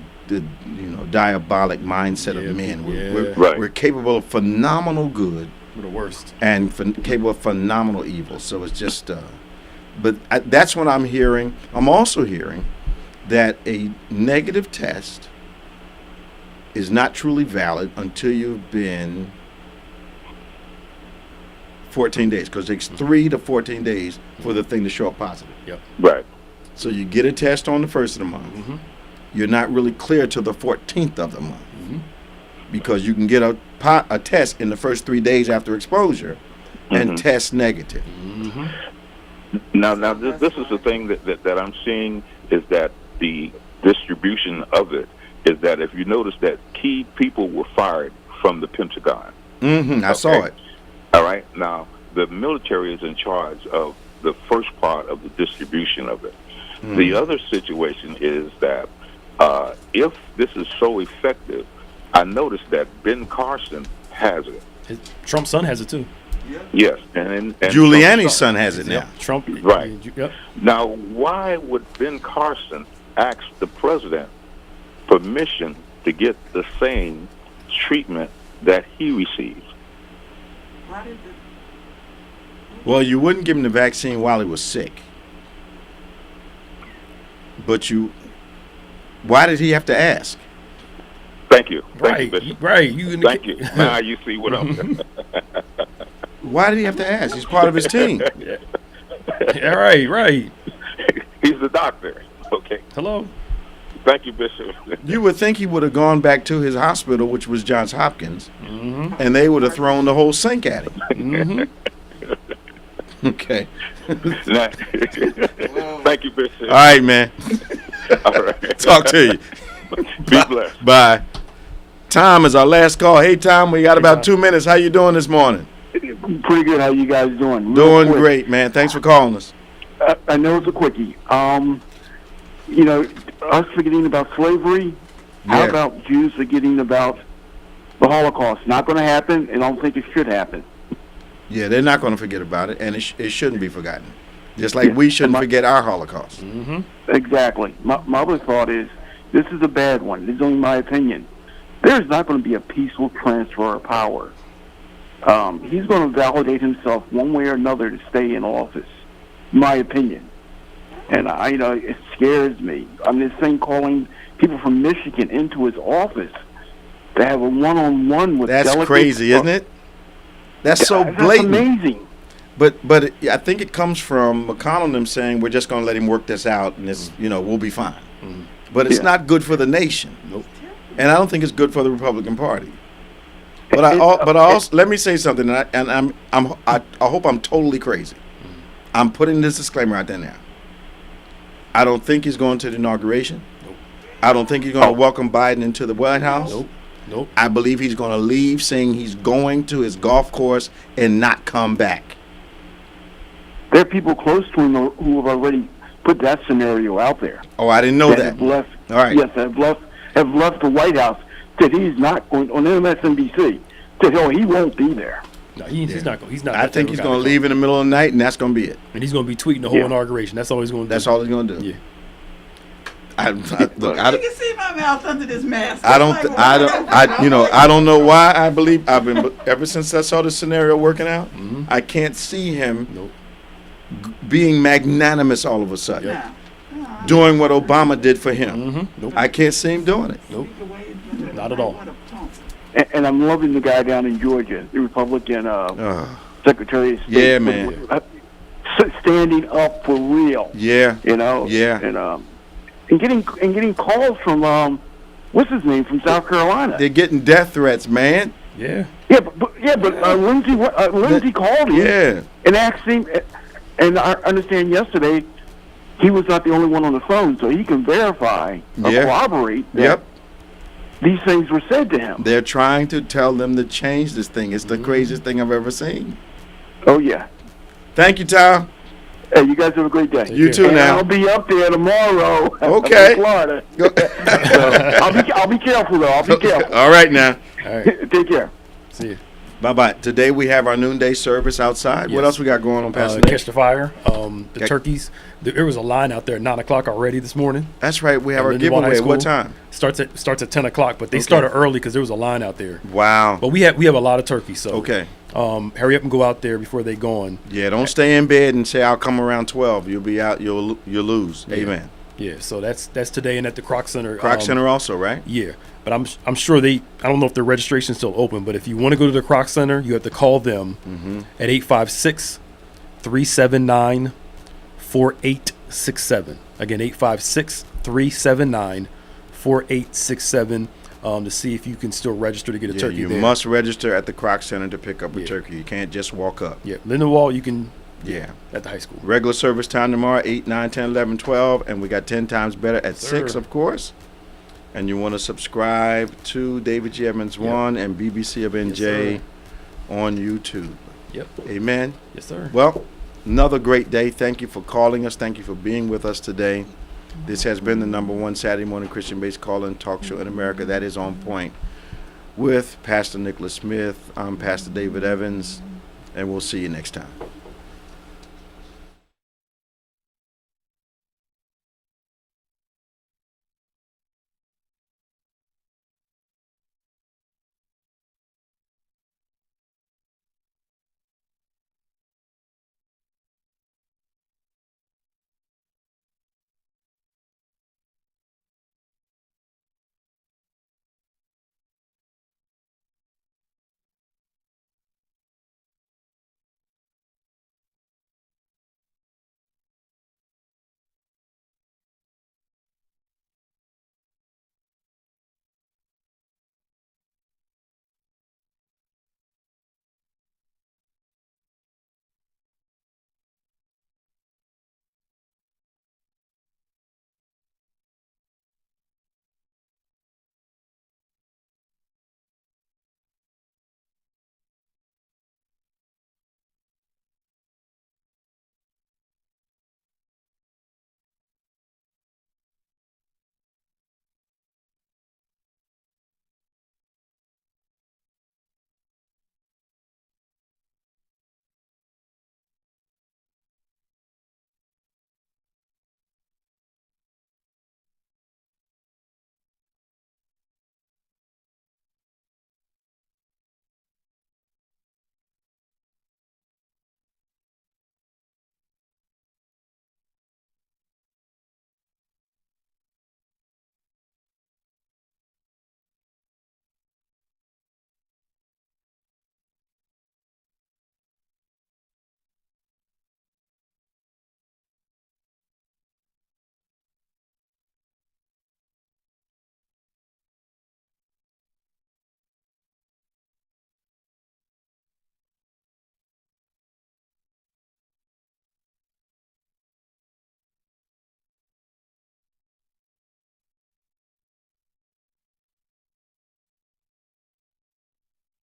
diabolic mindset of men. We're capable of phenomenal good. We're the worst. And capable of phenomenal evil. So it's just, but that's what I'm hearing. I'm also hearing that a negative test is not truly valid until you've been 14 days, because it takes 3 to 14 days for the thing to show up positive. Right. So you get a test on the 1st of the month. You're not really clear till the 14th of the month, because you can get a test in the first 3 days after exposure and test negative. Now, this is the thing that I'm seeing, is that the distribution of it is that if you notice that key people were fired from the Pentagon. I saw it. All right. Now, the military is in charge of the first part of the distribution of it. The other situation is that if this is so effective, I noticed that Ben Carson has it. Trump's son has it too. Yes, and Giuliani's son has it now. Trump, right? Now, why would Ben Carson ask the president permission to get the same treatment that he received? Well, you wouldn't give him the vaccine while he was sick, but why did he have to ask? Thank you. Right. Thank you. Now you see what I'm. Why did he have to ask? He's part of his team. Right. He's the doctor. Okay. Hello. Thank you, Bishop. You would think he would have gone back to his hospital, which was Johns Hopkins, Mm-hmm. and they would have thrown the whole sink at him. Mm-hmm. Okay. Now- Thank you, Bishop. All right, man. All right. Talk to you. Be blessed. Bye. Tom is our last call. Hey, Tom, we got about Tom. 2 minutes. How you doing this morning? Pretty good. How you guys doing? Real Doing quick, great, man. Thanks for calling us. I know it's a quickie. You know, us forgetting about slavery. How Yeah. about Jews forgetting about the Holocaust? Not going to happen, and I don't think it should happen. Yeah, they're not going to forget about it, and it shouldn't be forgotten. Just like we shouldn't forget our Holocaust. Mm-hmm. Exactly. My other thought is, this is a bad one. This is only my opinion. There's not going to be a peaceful transfer of power. He's going to validate himself one way or another to stay in office. My opinion. And it scares me. This thing calling people from Michigan into his office to have a one-on-one with That's delegates. crazy, isn't it? That's so blatant. That's amazing. But I think it comes from McConnell and them saying we're just going to let him work this out, and this, we'll be fine. Mm-hmm. But it's not good for the nation. Nope. And I don't think it's good for the Republican Party. But I also let me say something, and I hope I'm totally crazy. I'm putting this disclaimer out there now. I don't think he's going to the inauguration. Nope. I don't think he's going to welcome Biden into the White House. Nope. I believe he's going to leave, saying he's going to his golf course and not come back. There are people close to him who have already put that scenario out there. Oh, I didn't know that. Have left, All right. Yes, have left the White House. That he's not going on MSNBC. That he won't be there. No, he's not going. He's not. I think he's going to leave in the middle of the night, and that's going to be it. And he's going to be tweeting the whole inauguration. That's all he's going to do. That's all he's going to do. Yeah. Look, You can see my mouth under this mask. I don't know why I believe I've been ever since I saw the scenario working out. Mm-hmm. I can't see him being magnanimous all of a sudden, Yeah. doing what Obama did for him. Mm-hmm. Nope. I can't see him doing it. Nope. Not at all. And I'm loving the guy down in Georgia, the Republican Secretary of State. Yeah, man. Standing up for real. Yeah. Yeah. And getting calls from what's his name from South Carolina. They're getting death threats, man. Yeah. Yeah, but Lindsey called him. Yeah. And asked him, and I understand yesterday he was not the only one on the phone, so he can verify or corroborate that these things were said to him. They're trying to tell them to change this thing. It's the craziest thing I've ever seen. Oh yeah. Thank you, Tom. Hey, you guys have a great day. You too. And now I'll be up there tomorrow. Okay. In Florida. So, I'll be careful though. I'll be careful. All right now. All right. Take care. See you. Bye-bye. Today we have our noonday service outside. What Yes. else we got going on, Pastor Nick? Catch the fire. The turkeys. There was a line out there at 9 o'clock already this morning. That's right. We have And our Lindenwold High giveaway. What School time? Starts at 10 o'clock, but they started early because there was a line out there. Wow. But we have a lot of turkeys, so hurry up and go out there before they gone. Yeah, don't stay in bed and say I'll come around 12. You'll be out. You'll lose. Yeah. Amen. Yeah, so that's today and at the Croc Center. Croc Center also, right? Yeah, but I'm sure I don't know if their registration's still open, but if you want to go to the Croc Center, you have to call them at 856-379-4867. Again, 856-379-4867 to see if you can still register to get a turkey You there. must register at the Croc Center to pick up a turkey. You can't just walk up. Yeah, Lindenwold, you can. Yeah. At the high school. Regular service time tomorrow, 8, 9, 10, 11, 12. And we got 10 times better at 6, of course. And you want to subscribe to David G. Evans 1 and BBC of NJ on YouTube. Yep. Amen. Yes, sir. Well, another great day. Thank you for calling us. Thank you for being with us today. This has been the #1 Saturday morning Christian-based call-in talk show in America. That is On Point with Pastor Nicholas Smith. I'm Pastor David Evans, and we'll see you next time.